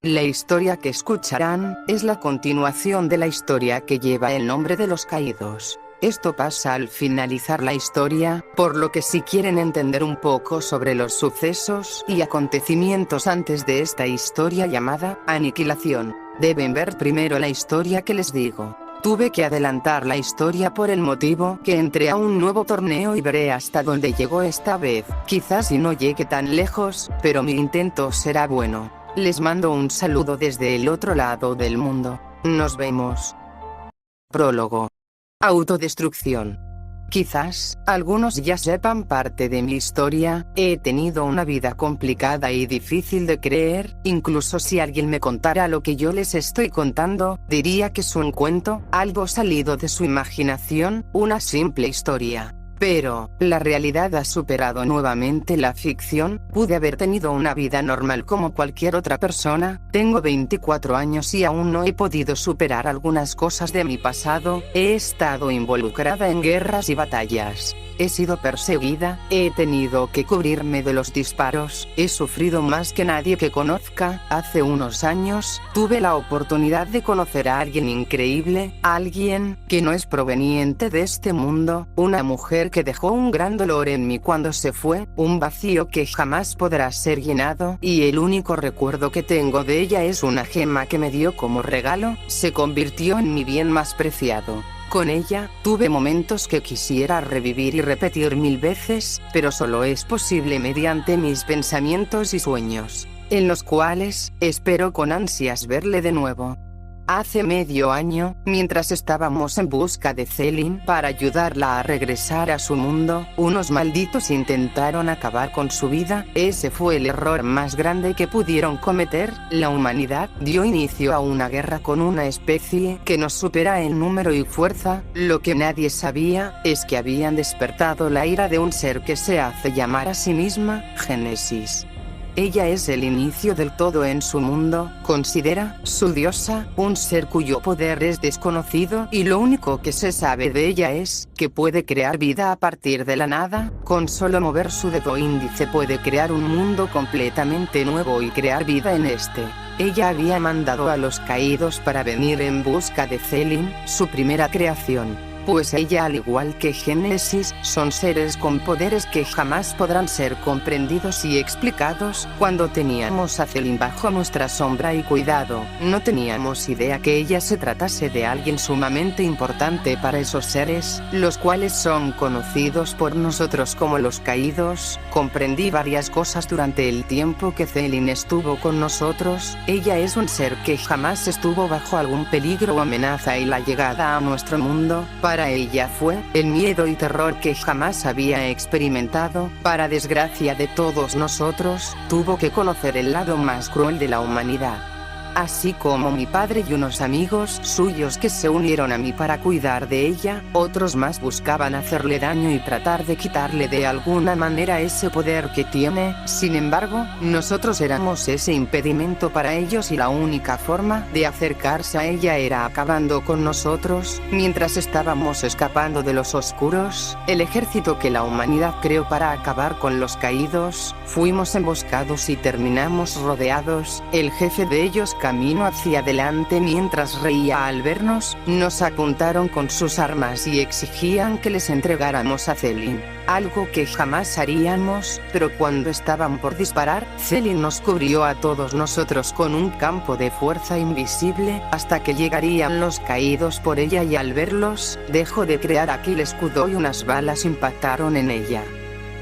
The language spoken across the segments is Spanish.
La historia que escucharán es la continuación de la historia que lleva el nombre de los caídos. Esto pasa al finalizar la historia, por lo que si quieren entender un poco sobre los sucesos y acontecimientos antes de esta historia llamada Aniquilación, deben ver primero la historia que les digo. Tuve que adelantar la historia por el motivo que entré a un nuevo torneo y veré hasta dónde llegó esta vez. Quizás y no llegue tan lejos, pero mi intento será bueno. Les mando un saludo desde el otro lado del mundo. Nos vemos. Prólogo. Autodestrucción. Quizás, algunos ya sepan parte de mi historia. He tenido una vida complicada y difícil de creer. Incluso si alguien me contara lo que yo les estoy contando, diría que es un cuento, algo salido de su imaginación, una simple historia. Pero, la realidad ha superado nuevamente la ficción. Pude haber tenido una vida normal como cualquier otra persona. Tengo 24 años y aún no he podido superar algunas cosas de mi pasado. He estado involucrada en guerras y batallas. He sido perseguida, he tenido que cubrirme de los disparos, he sufrido más que nadie que conozca. Hace unos años, tuve la oportunidad de conocer a alguien increíble, alguien que no es proveniente de este mundo, una mujer que dejó un gran dolor en mí cuando se fue, un vacío que jamás podrá ser llenado, y el único recuerdo que tengo de ella es una gema que me dio como regalo. Se convirtió en mi bien más preciado. Con ella, tuve momentos que quisiera revivir y repetir 1000 veces, pero solo es posible mediante mis pensamientos y sueños, en los cuales, espero con ansias verle de nuevo. Hace medio año, mientras estábamos en busca de Celine para ayudarla a regresar a su mundo, unos malditos intentaron acabar con su vida. Ese fue el error más grande que pudieron cometer. La humanidad dio inicio a una guerra con una especie que nos supera en número y fuerza. Lo que nadie sabía es que habían despertado la ira de un ser que se hace llamar a sí misma Génesis. Ella es el inicio del todo en su mundo, considera su diosa, un ser cuyo poder es desconocido y lo único que se sabe de ella es que puede crear vida a partir de la nada. Con solo mover su dedo índice puede crear un mundo completamente nuevo y crear vida en este. Ella había mandado a los caídos para venir en busca de Celine, su primera creación. Pues ella, al igual que Génesis, son seres con poderes que jamás podrán ser comprendidos y explicados. Cuando teníamos a Celine bajo nuestra sombra y cuidado, no teníamos idea que ella se tratase de alguien sumamente importante para esos seres, los cuales son conocidos por nosotros como los caídos. Comprendí varias cosas durante el tiempo que Celine estuvo con nosotros. Ella es un ser que jamás estuvo bajo algún peligro o amenaza y la llegada a nuestro mundo, para ella fue el miedo y terror que jamás había experimentado. Para desgracia de todos nosotros, tuvo que conocer el lado más cruel de la humanidad. Así como mi padre y unos amigos suyos que se unieron a mí para cuidar de ella, otros más buscaban hacerle daño y tratar de quitarle de alguna manera ese poder que tiene. Sin embargo, nosotros éramos ese impedimento para ellos y la única forma de acercarse a ella era acabando con nosotros. Mientras estábamos escapando de los oscuros, el ejército que la humanidad creó para acabar con los caídos, fuimos emboscados y terminamos rodeados. El jefe de ellos camino hacia adelante mientras reía al vernos. Nos apuntaron con sus armas y exigían que les entregáramos a Celine, algo que jamás haríamos, pero cuando estaban por disparar, Celine nos cubrió a todos nosotros con un campo de fuerza invisible, hasta que llegarían los caídos por ella y al verlos, dejó de crear aquel escudo y unas balas impactaron en ella.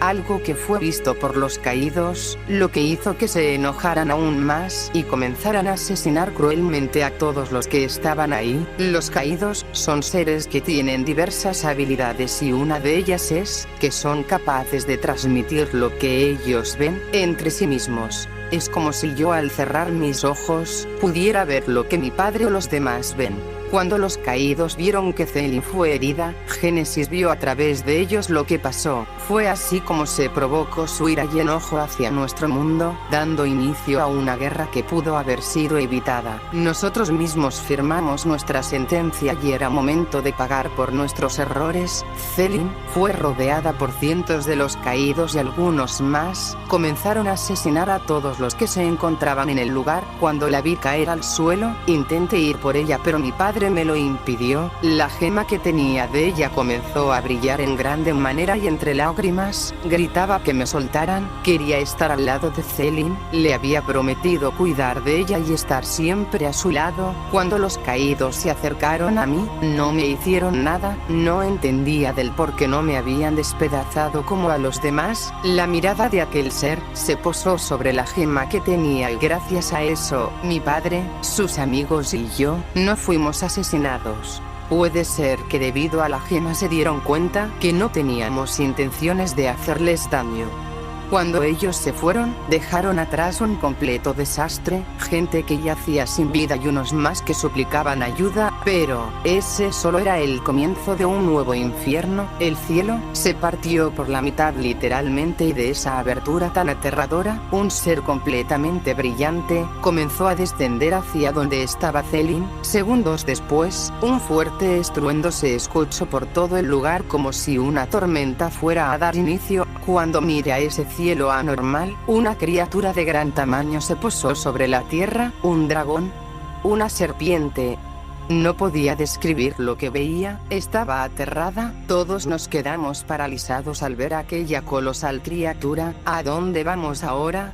Algo que fue visto por los caídos, lo que hizo que se enojaran aún más y comenzaran a asesinar cruelmente a todos los que estaban ahí. Los caídos son seres que tienen diversas habilidades y una de ellas es que son capaces de transmitir lo que ellos ven entre sí mismos. Es como si yo al cerrar mis ojos pudiera ver lo que mi padre o los demás ven. Cuando los caídos vieron que Céline fue herida, Génesis vio a través de ellos lo que pasó. Fue así como se provocó su ira y enojo hacia nuestro mundo, dando inicio a una guerra que pudo haber sido evitada. Nosotros mismos firmamos nuestra sentencia y era momento de pagar por nuestros errores. Céline fue rodeada por cientos de los caídos y algunos más comenzaron a asesinar a todos los que se encontraban en el lugar. Cuando la vi caer al suelo, intenté ir por ella pero mi padre me lo impidió. La gema que tenía de ella comenzó a brillar en grande manera y entre lágrimas, gritaba que me soltaran. Quería estar al lado de Céline, le había prometido cuidar de ella y estar siempre a su lado. Cuando los caídos se acercaron a mí, no me hicieron nada, no entendía del por qué no me habían despedazado como a los demás. La mirada de aquel ser se posó sobre la gema que tenía y gracias a eso, mi padre, sus amigos y yo, no fuimos asesinados. Puede ser que debido a la gema se dieron cuenta que no teníamos intenciones de hacerles daño. Cuando ellos se fueron, dejaron atrás un completo desastre, gente que yacía sin vida y unos más que suplicaban ayuda, pero ese solo era el comienzo de un nuevo infierno. El cielo se partió por la mitad literalmente y de esa abertura tan aterradora, un ser completamente brillante comenzó a descender hacia donde estaba Céline. Segundos después, un fuerte estruendo se escuchó por todo el lugar como si una tormenta fuera a dar inicio. Cuando miré a ese cielo anormal, una criatura de gran tamaño se posó sobre la tierra, un dragón, una serpiente. No podía describir lo que veía, estaba aterrada, todos nos quedamos paralizados al ver a aquella colosal criatura. ¿A dónde vamos ahora?,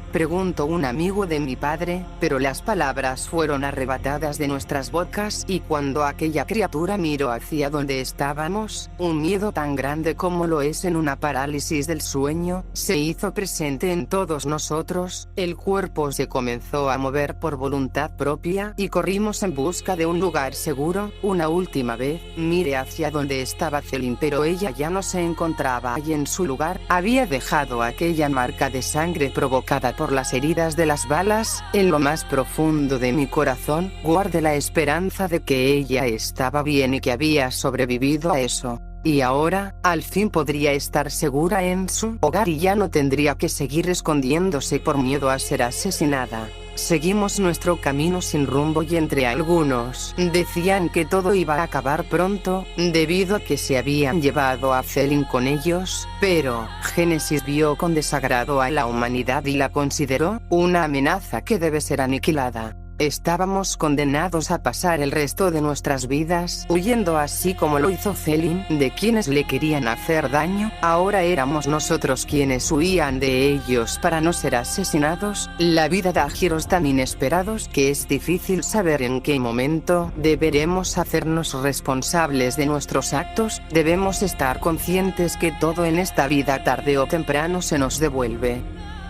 preguntó un amigo de mi padre, pero las palabras fueron arrebatadas de nuestras bocas y cuando aquella criatura miró hacia donde estábamos, un miedo tan grande como lo es en una parálisis del sueño, se hizo presente en todos nosotros. El cuerpo se comenzó a mover por voluntad propia y corrimos en busca de un lugar seguro. Una última vez, miré hacia donde estaba Céline pero ella ya no se encontraba allí en su lugar, había dejado aquella marca de sangre provocada por las heridas de las balas. En lo más profundo de mi corazón, guardé la esperanza de que ella estaba bien y que había sobrevivido a eso. Y ahora, al fin podría estar segura en su hogar y ya no tendría que seguir escondiéndose por miedo a ser asesinada. Seguimos nuestro camino sin rumbo y entre algunos decían que todo iba a acabar pronto, debido a que se habían llevado a Céline con ellos, pero Génesis vio con desagrado a la humanidad y la consideró una amenaza que debe ser aniquilada. Estábamos condenados a pasar el resto de nuestras vidas huyendo así como lo hizo Céline de quienes le querían hacer daño. Ahora éramos nosotros quienes huían de ellos para no ser asesinados. La vida da giros tan inesperados que es difícil saber en qué momento deberemos hacernos responsables de nuestros actos. Debemos estar conscientes que todo en esta vida tarde o temprano se nos devuelve.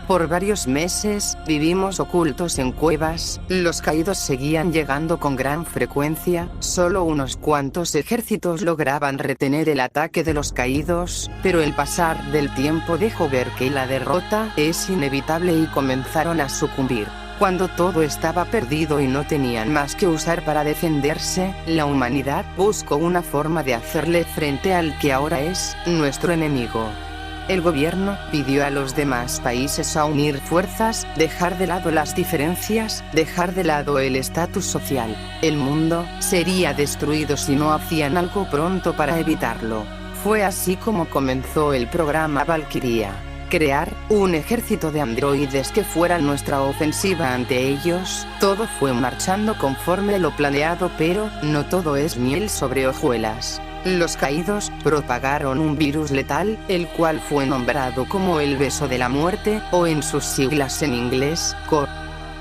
Por varios meses, vivimos ocultos en cuevas, los caídos seguían llegando con gran frecuencia, solo unos cuantos ejércitos lograban retener el ataque de los caídos, pero el pasar del tiempo dejó ver que la derrota es inevitable y comenzaron a sucumbir. Cuando todo estaba perdido y no tenían más que usar para defenderse, la humanidad buscó una forma de hacerle frente al que ahora es nuestro enemigo. El gobierno pidió a los demás países a unir fuerzas, dejar de lado las diferencias, dejar de lado el estatus social. El mundo sería destruido si no hacían algo pronto para evitarlo. Fue así como comenzó el programa Valkyria. Crear un ejército de androides que fuera nuestra ofensiva ante ellos. Todo fue marchando conforme lo planeado, pero no todo es miel sobre hojuelas. Los caídos propagaron un virus letal, el cual fue nombrado como el beso de la muerte, o en sus siglas en inglés, COR.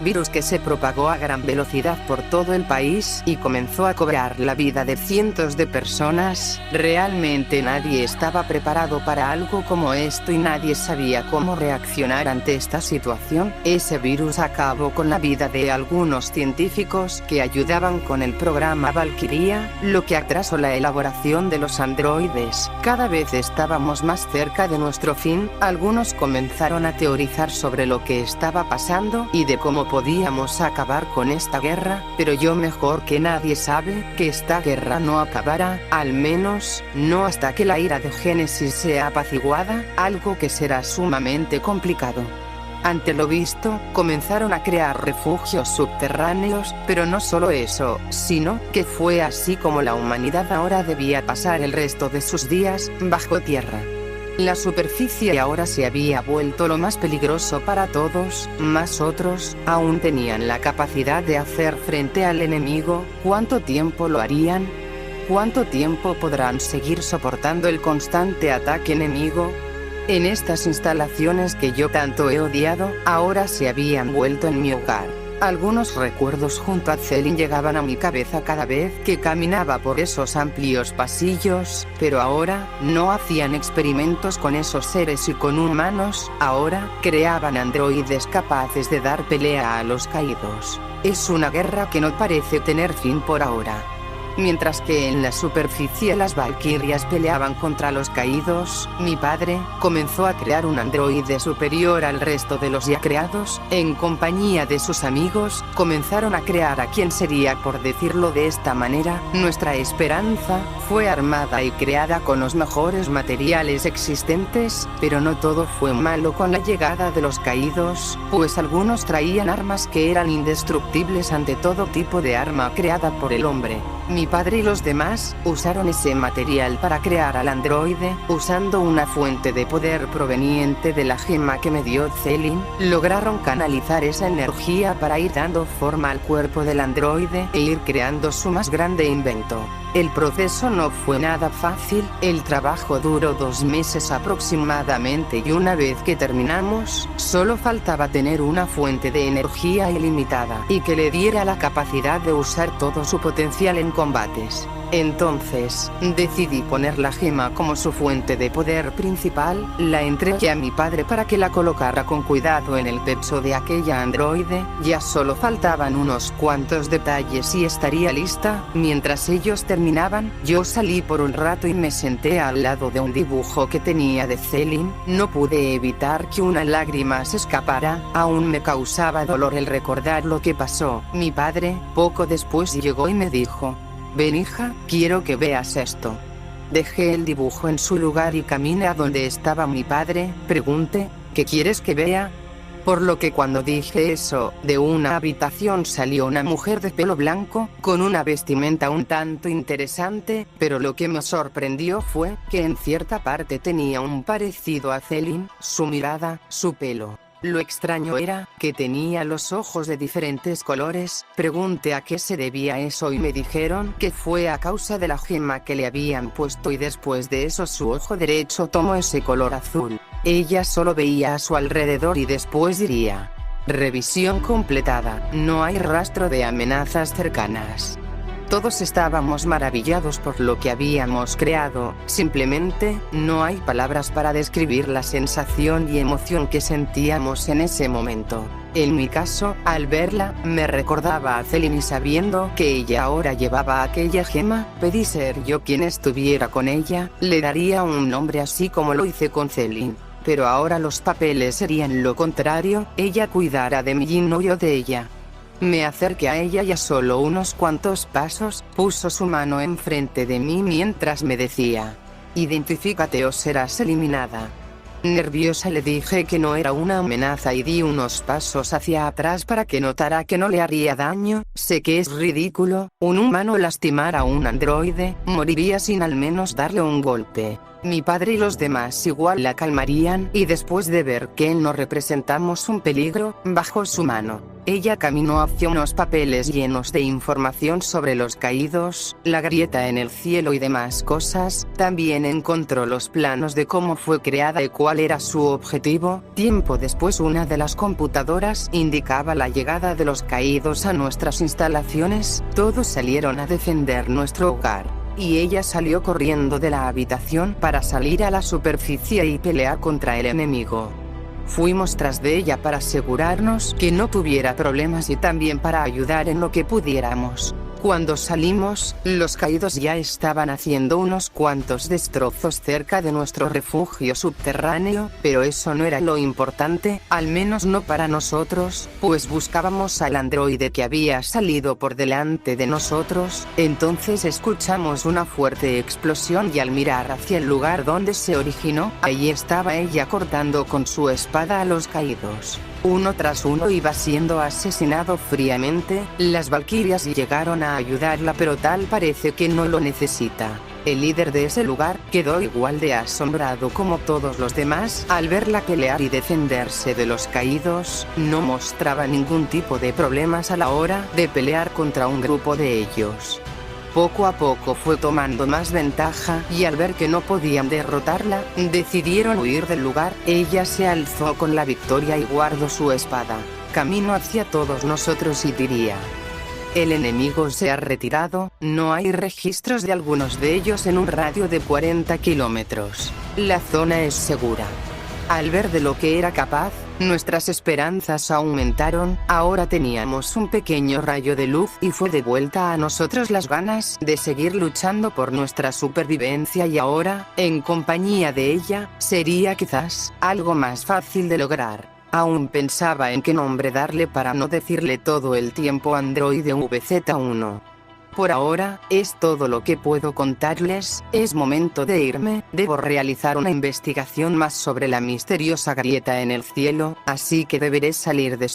Virus que se propagó a gran velocidad por todo el país y comenzó a cobrar la vida de cientos de personas. Realmente nadie estaba preparado para algo como esto y nadie sabía cómo reaccionar ante esta situación. Ese virus acabó con la vida de algunos científicos que ayudaban con el programa Valkyria, lo que atrasó la elaboración de los androides. Cada vez estábamos más cerca de nuestro fin. Algunos comenzaron a teorizar sobre lo que estaba pasando y de cómo podíamos acabar con esta guerra, pero yo mejor que nadie sabe que esta guerra no acabará, al menos, no hasta que la ira de Génesis sea apaciguada, algo que será sumamente complicado. Ante lo visto, comenzaron a crear refugios subterráneos, pero no solo eso, sino que fue así como la humanidad ahora debía pasar el resto de sus días, bajo tierra. La superficie ahora se había vuelto lo más peligroso para todos, mas otros, aún tenían la capacidad de hacer frente al enemigo. ¿Cuánto tiempo lo harían? ¿Cuánto tiempo podrán seguir soportando el constante ataque enemigo? En estas instalaciones que yo tanto he odiado, ahora se habían vuelto en mi hogar. Algunos recuerdos junto a Céline llegaban a mi cabeza cada vez que caminaba por esos amplios pasillos, pero ahora, no hacían experimentos con esos seres y con humanos, ahora, creaban androides capaces de dar pelea a los caídos. Es una guerra que no parece tener fin por ahora. Mientras que en la superficie las valquirias peleaban contra los caídos, mi padre comenzó a crear un androide superior al resto de los ya creados. En compañía de sus amigos, comenzaron a crear a quien sería, por decirlo de esta manera, nuestra esperanza. Fue armada y creada con los mejores materiales existentes, pero no todo fue malo con la llegada de los caídos, pues algunos traían armas que eran indestructibles ante todo tipo de arma creada por el hombre. Mi padre y los demás usaron ese material para crear al androide, usando una fuente de poder proveniente de la gema que me dio Céline. Lograron canalizar esa energía para ir dando forma al cuerpo del androide e ir creando su más grande invento. El proceso no fue nada fácil, el trabajo duró 2 meses aproximadamente y una vez que terminamos, solo faltaba tener una fuente de energía ilimitada y que le diera la capacidad de usar todo su potencial en combates. Entonces, decidí poner la gema como su fuente de poder principal, la entregué a mi padre para que la colocara con cuidado en el pecho de aquella androide. Ya solo faltaban unos cuantos detalles y estaría lista. Mientras ellos terminaban, yo salí por un rato y me senté al lado de un dibujo que tenía de Céline. No pude evitar que una lágrima se escapara, aún me causaba dolor el recordar lo que pasó. Mi padre, poco después llegó y me dijo: «Ven, hija, quiero que veas esto». Dejé el dibujo en su lugar y caminé a donde estaba mi padre. Pregunté: «¿Qué quieres que vea?». Por lo que cuando dije eso, de una habitación salió una mujer de pelo blanco, con una vestimenta un tanto interesante, pero lo que me sorprendió fue que en cierta parte tenía un parecido a Céline, su mirada, su pelo. Lo extraño era que tenía los ojos de diferentes colores. Pregunté a qué se debía eso y me dijeron que fue a causa de la gema que le habían puesto, y después de eso su ojo derecho tomó ese color azul. Ella solo veía a su alrededor y después diría: «Revisión completada, no hay rastro de amenazas cercanas». Todos estábamos maravillados por lo que habíamos creado, simplemente, no hay palabras para describir la sensación y emoción que sentíamos en ese momento. En mi caso, al verla, me recordaba a Céline y sabiendo que ella ahora llevaba aquella gema, pedí ser yo quien estuviera con ella, le daría un nombre así como lo hice con Céline. Pero ahora los papeles serían lo contrario, ella cuidara de mí y no yo de ella. Me acerqué a ella y a solo unos cuantos pasos, puso su mano enfrente de mí mientras me decía: «Identifícate o serás eliminada». Nerviosa le dije que no era una amenaza y di unos pasos hacia atrás para que notara que no le haría daño. Sé que es ridículo, un humano lastimar a un androide, moriría sin al menos darle un golpe. Mi padre y los demás igual la calmarían, y después de ver que no representamos un peligro, bajó su mano. Ella caminó hacia unos papeles llenos de información sobre los caídos, la grieta en el cielo y demás cosas. También encontró los planos de cómo fue creada y cuál era su objetivo. Tiempo después, una de las computadoras indicaba la llegada de los caídos a nuestras instalaciones. Todos salieron a defender nuestro hogar. Y ella salió corriendo de la habitación para salir a la superficie y pelear contra el enemigo. Fuimos tras de ella para asegurarnos que no tuviera problemas y también para ayudar en lo que pudiéramos. Cuando salimos, los caídos ya estaban haciendo unos cuantos destrozos cerca de nuestro refugio subterráneo, pero eso no era lo importante, al menos no para nosotros, pues buscábamos al androide que había salido por delante de nosotros. Entonces escuchamos una fuerte explosión y al mirar hacia el lugar donde se originó, ahí estaba ella cortando con su espada a los caídos. Uno tras uno iba siendo asesinado fríamente. Las valquirias llegaron a ayudarla, pero tal parece que no lo necesita. El líder de ese lugar quedó igual de asombrado como todos los demás al verla pelear y defenderse de los caídos. No mostraba ningún tipo de problemas a la hora de pelear contra un grupo de ellos. Poco a poco fue tomando más ventaja, y al ver que no podían derrotarla, decidieron huir del lugar. Ella se alzó con la victoria y guardó su espada, camino hacia todos nosotros, y diría: el enemigo se ha retirado, no hay registros de algunos de ellos en un radio de 40 kilómetros. La zona es segura. Al ver de lo que era capaz, nuestras esperanzas aumentaron. Ahora teníamos un pequeño rayo de luz y fue de vuelta a nosotros las ganas de seguir luchando por nuestra supervivencia, y ahora, en compañía de ella, sería quizás algo más fácil de lograr. Aún pensaba en qué nombre darle para no decirle todo el tiempo androide VZ1. Por ahora, es todo lo que puedo contarles. Es momento de irme. Debo realizar una investigación más sobre la misteriosa grieta en el cielo, así que deberé salir de